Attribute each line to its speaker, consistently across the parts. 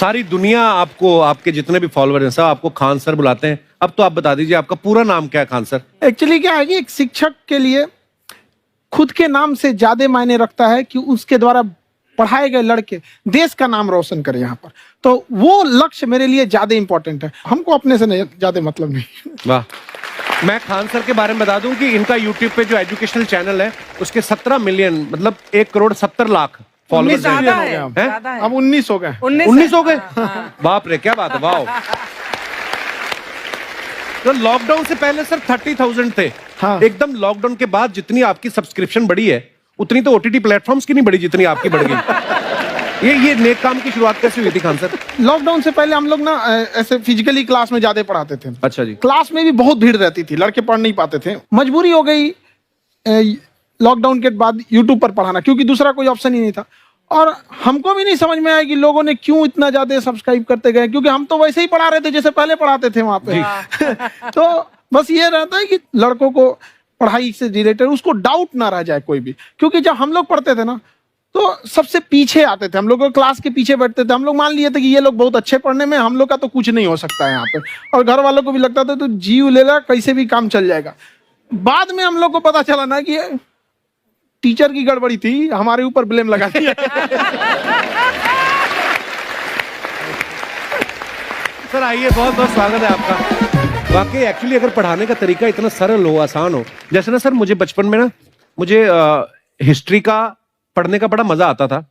Speaker 1: सारी दुनिया आपको, आपके जितने भी फॉलोअर हैं सब आपको खान सर बुलाते हैं। अब तो आप बता दीजिए आपका पूरा नाम क्या है खान सर?
Speaker 2: एक्चुअली क्या है कि एक शिक्षक के लिए खुद के नाम से ज्यादा मायने रखता है कि उसके द्वारा पढ़ाए गए लड़के देश का नाम रोशन करें यहाँ पर, तो वो लक्ष्य मेरे लिए ज्यादा इंपॉर्टेंट है। हमको अपने से ज्यादा मतलब नहीं।
Speaker 1: वाह। मैं खान सर के बारे में बता दूं कि इनका यूट्यूब पे जो एजुकेशनल चैनल है उसके 17 मिलियन मतलब 1,70,00,000 फॉलोअर्स
Speaker 3: ज्यादा है,
Speaker 1: हैं।
Speaker 3: ज्यादा है।
Speaker 2: अब 19 हो गए।
Speaker 1: 19 हो गए। बाप रे, क्या बात है, वाह। तो लॉकडाउन से पहले सर 30,000 थे।
Speaker 2: हाँ।
Speaker 1: एकदम लॉकडाउन के बाद जितनी आपकी सब्सक्रिप्शन बढ़ी है उतनी तो ओटीटी प्लेटफॉर्म्स की नहीं बढ़ी जितनी आपकी बढ़ गई। ये नेक काम की शुरुआत कैसे हुई थी खान सर?
Speaker 2: लॉकडाउन से पहले हम लोग ना ऐसे फिजिकली क्लास में ज्यादा पढ़ाते थे।
Speaker 1: अच्छा जी।
Speaker 2: क्लास में भी बहुत भीड़ रहती थी, लड़के पढ़ नहीं पाते थे। मजबूरी हो गई लॉकडाउन के बाद यूट्यूब पर पढ़ाना, क्योंकि दूसरा कोई ऑप्शन ही नहीं था। और हमको भी नहीं समझ में आया कि लोगों ने क्यों इतना ज्यादा सब्सक्राइब करते गए, क्योंकि हम तो वैसे ही पढ़ा रहे थे जैसे पहले पढ़ाते थे वहां पे। तो बस ये रहता है कि लड़कों को पढ़ाई से रिलेटेड उसको डाउट ना रह जाए कोई भी, क्योंकि जब हम लोग पढ़ते थे ना तो सबसे पीछे आते थे, हम लोग क्लास के पीछे बैठते थे। हम लोग मान लिए थे कि ये लोग बहुत अच्छे पढ़ने में, हम लोग का तो कुछ नहीं हो सकता है यहाँ पे। और घर वालों को भी लगता था तो जीव ले ला, कैसे भी काम चल जाएगा। बाद में हम लोग को पता चला ना कि टीचर की गड़बड़ी थी, हमारे ऊपर ब्लेम लगा दिया।
Speaker 1: सर आइए, बहुत बहुत स्वागत है आपका। वाकई एक्चुअली अगर पढ़ाने का तरीका इतना सरल हो, आसान हो, जैसे ना सर मुझे बचपन में ना मुझे हिस्ट्री का पढ़ने का बड़ा मजा आता था।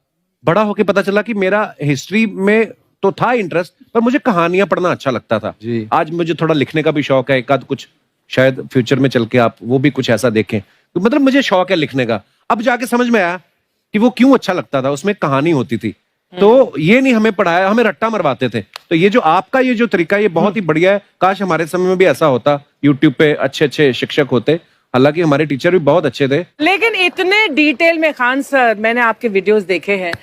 Speaker 1: बड़ा होके पता चला कि मेरा हिस्ट्री में तो था इंटरेस्ट, पर मुझे कहानियां पढ़ना अच्छा लगता था जी। आज मुझे थोड़ा लिखने का भी शौक है, एक आध कुछ शायद फ्यूचर में चल के आप वो भी कुछ ऐसा देखें, तो मतलब मुझे शौक है लिखने का। अब जाके समझ में आया कि वो क्यों अच्छा लगता था, उसमें कहानी होती थी। तो ये नहीं हमें पढ़ाया, हमें रट्टा मरवाते थे। तो ये जो आपका ये जो तरीका है ये बहुत ही बढ़िया है। काश हमारे समय में भी ऐसा होता, यूट्यूब पे अच्छे अच्छे शिक्षक होते। हालांकि हमारे टीचर भी बहुत अच्छे थे।
Speaker 3: लेकिन इतने डिटेल में खान सर, मैंने आपके वीडियोस देखे हैं,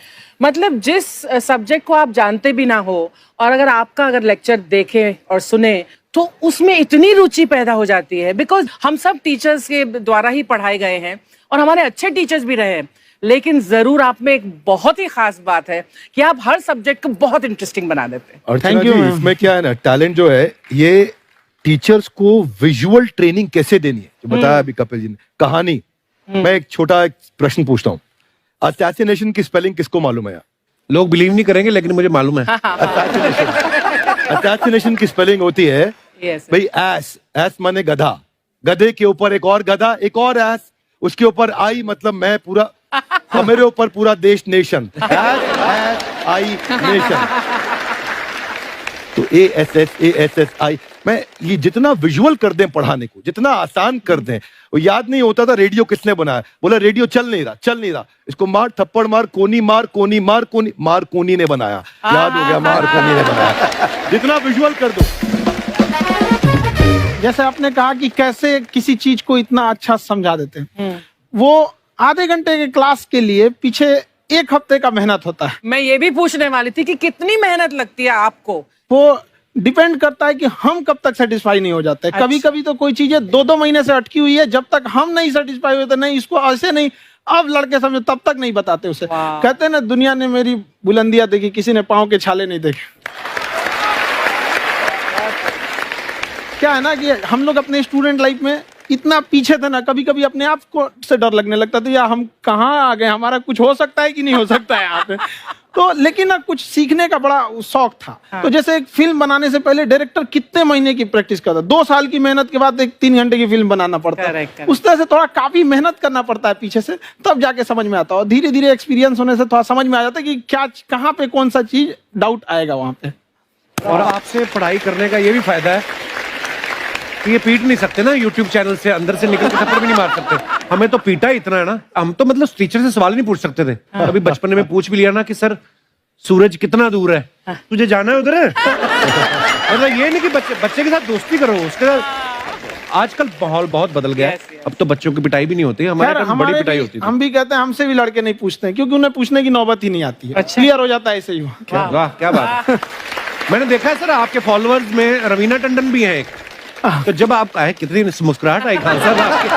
Speaker 3: मतलब जिस सब्जेक्ट को आप जानते भी ना हो और अगर लेक्चर देखें और सुने तो उसमें इतनी रुचि पैदा हो जाती है। बिकॉज हम सब टीचर्स के द्वारा ही पढ़ाए गए हैं और हमारे अच्छे टीचर्स भी रहे हैं, लेकिन जरूर आप में एक बहुत ही खास बात है कि आप हर सब्जेक्ट को बहुत इंटरेस्टिंग बना देते हैं।
Speaker 4: और थैंक यू। इसमें क्या है ना, टैलेंट जो है ये टीचर्स को विजुअल ट्रेनिंग कैसे देनी है, जो बताया अभी कपिल जी ने। कहानी, मैं एक छोटा प्रश्न पूछता हूँ, असैसिनेशन की स्पेलिंग किसको मालूम है यार?
Speaker 1: लोग बिलीव नहीं करेंगे लेकिन मुझे मालूम है।
Speaker 4: असैसिनेशन की स्पेलिंग होती है भाई एस माने गधा, गधे के ऊपर एक और गधा, एक और एस, उसके ऊपर आई मतलब मैं पूरा, और मेरे ऊपर पूरा देश, नेशन, आई नेशन। तो ASSASSI, मैं ये जितना विजुअल कर दें पढ़ाने को, जितना आसान कर दें। वो याद नहीं होता था रेडियो किसने बनाया, बोला रेडियो चल नहीं रहा, इसको मार थप्पड़ मार, कोनी मार, कोनी मार, कोनी मार, कोनी ने बनाया। याद हो गया, मार कोनी ने बनाया। जितना विजुअल कर दो।
Speaker 2: जैसे आपने कहा कि कैसे किसी चीज को इतना अच्छा समझा देते हैं, वो आधे घंटे के क्लास के लिए पीछे 1 हफ्ते का मेहनत होता है।
Speaker 3: मैं ये भी पूछने वाली थी कि कितनी मेहनत लगती है आपको।
Speaker 2: वो डिपेंड करता है कि हम कब तक सेटिस्फाई नहीं हो जाते।
Speaker 3: अच्छा।
Speaker 2: कभी कभी तो कोई चीजें 2-2 महीने से अटकी हुई है, जब तक हम नहीं सेटिस्फाई होते, नहीं इसको ऐसे नहीं, अब लड़के समझे तब तक नहीं बताते उसे। कहते हैं ना, दुनिया ने मेरी बुलंदियां देखी, किसी ने पाँव के छाले नहीं देखे। क्या है ना कि हम लोग अपने स्टूडेंट लाइफ में इतना पीछे थे ना, कभी कभी अपने आप को से डर लगने लगता था, यार हम कहाँ आ गए, हमारा कुछ हो सकता है कि नहीं हो सकता है यहाँ पे। तो लेकिन ना कुछ सीखने का बड़ा शौक था। हाँ। तो जैसे एक फिल्म बनाने से पहले डायरेक्टर कितने महीने की प्रैक्टिस करता है, 2 साल की मेहनत के बाद एक 3 घंटे की फिल्म बनाना पड़ता है। उस तरह से थोड़ा काफी मेहनत करना पड़ता है पीछे से, तब जाके समझ में आता है। और धीरे धीरे एक्सपीरियंस होने से थोड़ा समझ में आ जाता है कि क्या, कहाँ पे कौन सा चीज डाउट आएगा वहां पे।
Speaker 1: और आपसे पढ़ाई करने का ये भी फायदा है कि ये पीट नहीं सकते ना यूट्यूब चैनल से, अंदर से निकल के थप्पड़ भी नहीं मार सकते। हमें तो पीटा इतना है ना, हम तो मतलब टीचर से सवाल नहीं पूछ सकते थे। अभी बचपन में पूछ भी लिया ना कि सर सूरज कितना दूर है, तुझे जाना है उधर है। मतलब ये नहीं कि बच्चे के साथ दोस्ती करो, उसके साथ। आजकल माहौल बहुत बदल गया है, अब तो बच्चों की पिटाई भी नहीं होती, हमारे टाइम बड़ी पिटाई होती थी।
Speaker 2: हम भी कहते हैं, हमसे भी लड़के नहीं पूछते हैं, क्योंकि उन्हें पूछने की नौबत ही नहीं आती है। क्लियर हो जाता है ऐसे ही।
Speaker 1: वाह, क्या बात है। मैंने देखा है सर आपके फॉलोअर्स में रवीना टंडन भी है एक। तो जब आप आए, कितनी मुस्कुराहट आई खान साहब आपके।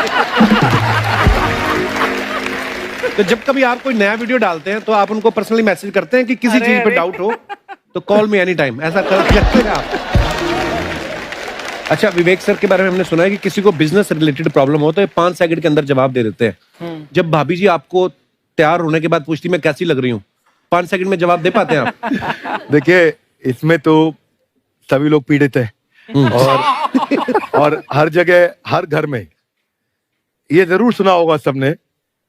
Speaker 1: तो जब कभी आप कोई नया वीडियो डालते हैं तो आप उनको पर्सनली मैसेज करते हैं कि किसी चीज पे डाउट हो तो कॉल मी एनी टाइम, ऐसा करते हैं आप। अच्छा, विवेक सर के बारे में हमने सुना है कि किसी को बिजनेस रिलेटेड प्रॉब्लम हो तो ये 5 सेकंड के अंदर जवाब दे देते हैं। जब भाभी जी आपको तैयार होने के बाद पूछती मैं कैसी लग रही हूँ, 5 सेकंड में जवाब दे पाते हैं आप?
Speaker 4: देखिए, इसमें तो सभी लोग पीड़ित हैं और हर जगह, हर घर में ये जरूर सुना होगा सबने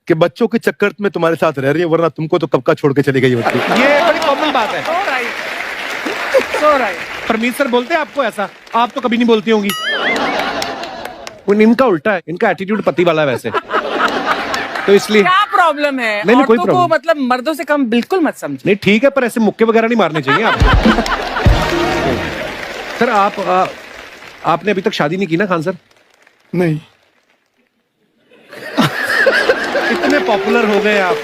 Speaker 4: कि बच्चों के चक्कर में तुम्हारे साथ रह रही है, वरना तुमको तो कब का छोड़ के चली गई होती।
Speaker 1: ये बड़ी कॉमन बात है।
Speaker 3: So right. So right.
Speaker 1: Parmeet sir बोलते हैं आपको ऐसा? आप तो कभी नहीं बोलती होंगी। इनका उल्टा है, इनका एटीट्यूड पति वाला है वैसे, तो इसलिए।
Speaker 3: क्या प्रॉब्लम है?
Speaker 1: नहीं, कोई
Speaker 3: औरतों को
Speaker 1: प्रॉब्लम
Speaker 3: मतलब मर्दों से कम बिल्कुल मत समझो।
Speaker 1: नहीं, ठीक है, पर ऐसे मुक्के वगैरह नहीं मारने चाहिए आपको। सर आपने अभी तक शादी नहीं की ना खान सर?
Speaker 2: नहीं।
Speaker 1: इतने पॉपुलर हो गए आप,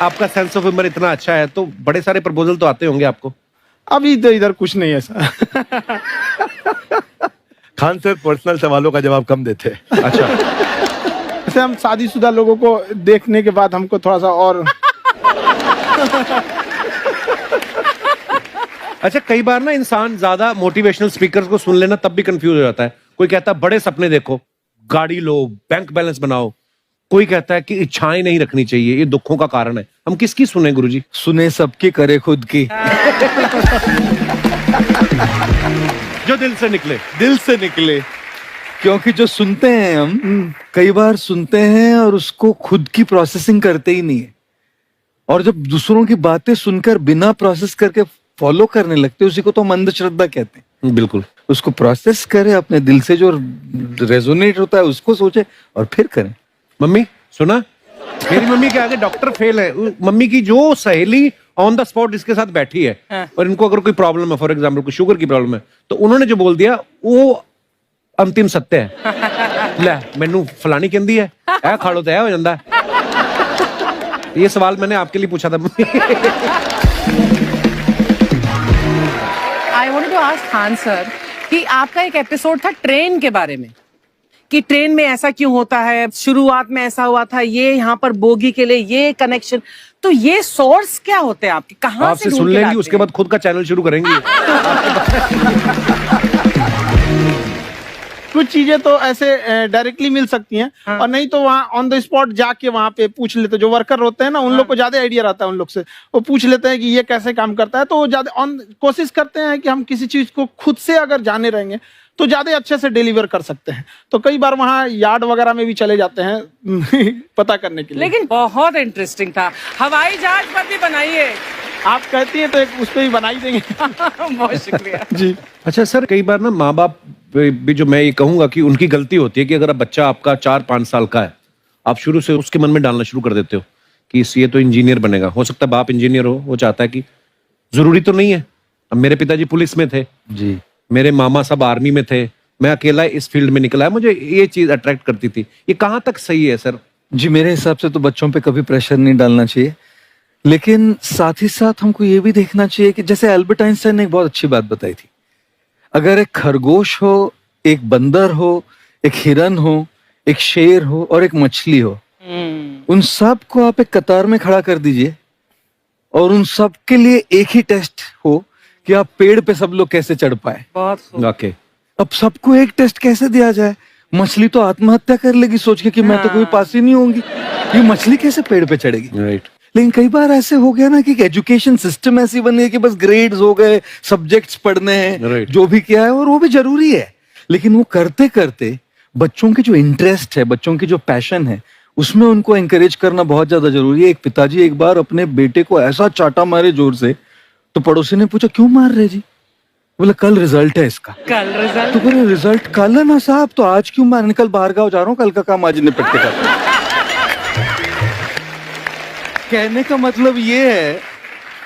Speaker 1: आपका सेंस ऑफ ह्यूमर इतना अच्छा है, तो बड़े सारे प्रपोजल तो आते होंगे आपको।
Speaker 2: अभी तो इधर कुछ नहीं है सर।
Speaker 4: खान सर पर्सनल सवालों का जवाब कम देते हैं।
Speaker 1: अच्छा,
Speaker 2: जैसे हम शादीशुदा लोगों को देखने के बाद हमको थोड़ा सा और
Speaker 1: अच्छा, कई बार ना इंसान ज्यादा मोटिवेशनल स्पीकर्स को सुन लेना तब भी कंफ्यूज हो जाता है। कोई कहता है बड़े सपने देखो, गाड़ी लो, बैंक बैलेंस बनाओ। कोई कहता है कि इच्छाएं नहीं रखनी चाहिए, ये दुखों का कारण है। हम किसकी सुने गुरुजी?
Speaker 5: सुने सबकी, करे खुद की।
Speaker 1: जो दिल से निकले।
Speaker 5: दिल से निकले, क्योंकि जो सुनते हैं हम कई बार सुनते हैं और उसको खुद की प्रोसेसिंग करते ही नहीं है, और जब दूसरों की बातें सुनकर बिना प्रोसेस करके फॉलो करने लगते हैं, उसी को तो हम अंधश्रद्धा कहते हैं।
Speaker 1: बिल्कुल।
Speaker 5: उसको प्रोसेस करें, अपने दिल से जो रेजोनेट होता है उसको सोचे और फिर करें।
Speaker 1: मम्मी सुना, मेरी मम्मी के आगे डॉक्टर फेल है। मम्मी की जो सहेली ऑन द स्पॉट इसके साथ बैठी है, और इनको अगर कोई प्रॉब्लम है, फॉर एग्जाम्पल कोई शुगर की प्रॉब्लम है, तो उन्होंने जो बोल दिया वो अंतिम सत्य है। ले मैनू फलानी कहती है, ऐ खाड़ो तो ऐ हो जाता है। ये सवाल मैंने आपके लिए पूछा था।
Speaker 3: I wanted to ask Khan sir कि आपका एक एपिसोड था ट्रेन के बारे में, कि ट्रेन में ऐसा क्यों होता है, शुरुआत में ऐसा हुआ था, ये यहाँ पर बोगी के लिए ये कनेक्शन, तो ये सोर्स क्या होते हैं आपके, कहाँ से
Speaker 1: आपसे
Speaker 3: ढूंढ
Speaker 1: सुन
Speaker 3: के
Speaker 1: लेंगी,
Speaker 3: लाते
Speaker 1: उसके
Speaker 3: हैं?
Speaker 1: बाद खुद का चैनल शुरू करेंगी।
Speaker 2: कुछ चीजें तो ऐसे डायरेक्टली मिल सकती हैं, और नहीं तो वहाँ ऑन द स्पॉट जाके वहाँ पे पूछ लेते। जो वर्कर होते हैं ना, उन लोग को ज्यादा आइडिया रहता है, उन लोग से वो पूछ लेते हैं कि ये कैसे काम करता है, तो वो ज्यादा कोशिश करते हैं कि हम किसी चीज को खुद से अगर जाने रहेंगे तो ज्यादा अच्छे से डिलीवर कर सकते हैं। तो कई बार वहाँ यार्ड वगैरह में भी चले जाते हैं पता करने के लिए।
Speaker 3: लेकिन बहुत इंटरेस्टिंग था। हवाई जहाज पर भी बनाइए।
Speaker 2: आप कहती हैं तो एक उस पर भी बना ही देंगे।
Speaker 3: बहुत शुक्रिया
Speaker 2: जी।
Speaker 1: अच्छा सर, कई बार ना माँ बाप भी, जो मैं ये कहूंगा कि उनकी गलती होती है कि अगर बच्चा आपका 4-5 साल का है, आप शुरू से उसके मन में डालना शुरू कर देते हो कि ये तो इंजीनियर बनेगा। हो सकता है बाप इंजीनियर हो, वो चाहता है कि जरूरी तो नहीं है। अब मेरे पिताजी पुलिस में थे
Speaker 5: जी,
Speaker 1: मेरे मामा सब आर्मी में थे, मैं अकेला इस फील्ड में निकला है, मुझे ये चीज अट्रैक्ट करती थी। ये कहाँ तक सही है सर?
Speaker 5: जी मेरे हिसाब से तो बच्चों पे कभी प्रेशर नहीं डालना चाहिए, लेकिन साथ ही साथ हमको ये भी देखना चाहिए कि जैसे एल्बर्ट आइंस्टाइन ने एक बहुत अच्छी बात बताई थी, अगर एक खरगोश हो, एक बंदर हो, एक हिरन हो, एक शेर हो और एक मछली हो, उन सब को आप एक कतार में खड़ा कर दीजिए और उन सब के लिए एक ही टेस्ट हो कि आप पेड़ पे सब लोग कैसे चढ़ पाए।
Speaker 3: बहुत खूब।
Speaker 1: ओके,
Speaker 5: अब सबको एक टेस्ट कैसे दिया जाए? मछली तो आत्महत्या कर लेगी सोच के कि मैं तो कोई पास ही नहीं होंगी, ये मछली कैसे पेड़ पे चढ़ेगी?
Speaker 1: राइट।
Speaker 5: लेकिन कई बार ऐसे हो गया ना कि एजुकेशन सिस्टम ऐसी बन गई कि बस ग्रेड्स हो गए, सब्जेक्ट्स पढ़ने हैं,
Speaker 1: Right.
Speaker 5: जो भी किया है और वो भी जरूरी है, लेकिन वो करते करते बच्चों के जो इंटरेस्ट है, बच्चों की जो पैशन है, उसमें उनको एंकरेज करना बहुत ज्यादा जरूरी है। एक पिताजी एक बार अपने बेटे को ऐसा चाटा मारे जोर से, तो पड़ोसी ने पूछा क्यों मार रहे जी? बोला कल रिजल्ट है इसका।
Speaker 3: कल रिजल्ट?
Speaker 5: तो बोले रिजल्ट कल है ना साहब, तो आज क्यों मारने? कल बाहर गाँव जा रहा हूँ, कल का काम आज निपट के करता हूं। कहने का मतलब ये है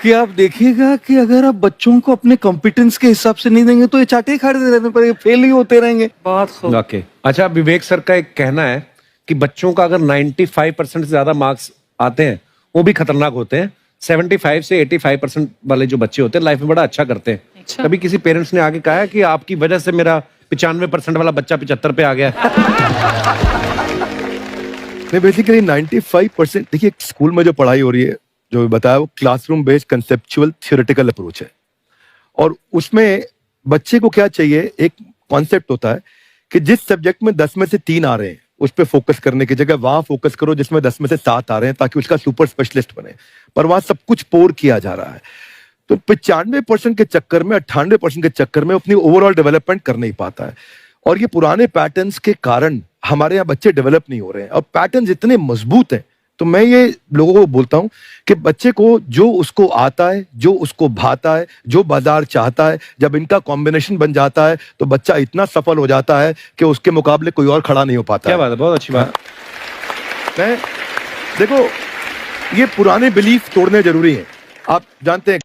Speaker 5: कि आप देखिएगा कि अगर आप बच्चों को अपने कॉम्पिटेंस के हिसाब से नहीं देंगे तो ये चाटे खा रहने पर फेल ही होते रहेंगे।
Speaker 3: बहुत खूब।
Speaker 1: ओके। अच्छा, विवेक सर का एक कहना है कि बच्चों का अगर 95% से ज्यादा मार्क्स आते हैं वो भी खतरनाक होते हैं। 75 से 85% वाले जो बच्चे होते हैं लाइफ में बड़ा अच्छा करते हैं।
Speaker 3: अच्छा।
Speaker 1: कभी किसी पेरेंट्स ने आगे कहा है कि आपकी वजह से मेरा 95% वाला बच्चा 75 पे आ गया?
Speaker 4: नहीं, बेसिकली 95%, देखिए स्कूल में जो पढ़ाई हो रही है, जो बताया, वो classroom based conceptual theoretical approach है। और उसमें बच्चे को क्या चाहिए, एक कॉन्सेप्ट होता है कि जिस सब्जेक्ट में 10 में से 3 आ रहे हैं उस पर फोकस करने की जगह वहां फोकस करो जिसमें 10 में से 7 आ रहे हैं, ताकि उसका सुपर स्पेशलिस्ट बने। पर वहां सब कुछ पोर किया जा रहा है, तो 95% के चक्कर में, 98% के चक्कर में अपनी ओवरऑल डेवलपमेंट कर नहीं पाता है। और ये पुराने पैटर्न्स के कारण हमारे यहाँ बच्चे डेवलप नहीं हो रहे हैं। और पैटर्न्स इतने मजबूत हैं, तो मैं ये लोगों को बोलता हूं कि बच्चे को जो उसको आता है, जो उसको भाता है, जो बाजार चाहता है, जब इनका कॉम्बिनेशन बन जाता है तो बच्चा इतना सफल हो जाता है कि उसके मुकाबले कोई और खड़ा नहीं हो पाता।
Speaker 1: क्या बात है, बहुत अच्छी बात।
Speaker 4: मैं देखो, ये पुराने बिलीफ तोड़ने जरूरी हैं। आप जानते हैं